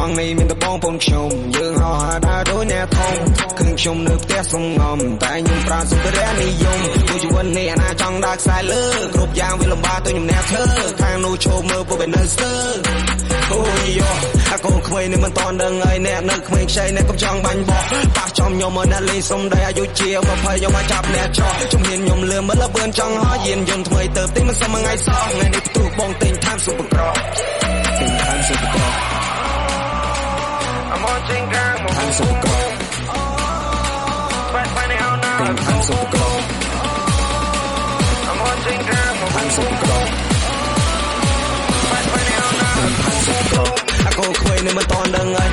ងនេះមានតែបងប្អូនខ្ញុំយើងហោះដើរដូចអ្នកធំឃើញខ្ញុំនៅផ្ទះសំងំតែខ្ញុំប្រើសម្ភារៈនិយមពួកជីវិតនេះអាណាចង់ដើរខ្សែលើគ្រប់យ៉ាងវាលំបាកទៅខ្ញុំអ្នកធ្វើខាងនោះឈប់មើលពួកបែរនៅស្ទើអូយយោអាកូនក្មេងនេះមិនតន់ដឹងហើយអ្នកនៅក្មេងខ្ចីអ្នកកំចង់បាញ់បោះប៉ះចំខ្ញុំមកអ្នកលេងសុំដីអាយុជា20ខ្ញុំមកចាប់អ្នកចោះជំហានខ្ញុំលឿនមើលលបឿនចង់ហោះយានយន្តថ្មីទៅទិញមិនសមថ្ងៃសោះថ្ងៃនេះផ្ទុះបងទិញថែមស៊ុបក្រទិញថែមស៊ុបក្រI'm watching gangថែមស៊ុបក្រទិញថែមស៊ុបក្រI'm watching gangថែមស៊ុបក្រអាកូនក្មេងនេះមិនតន់ដឹងហើយ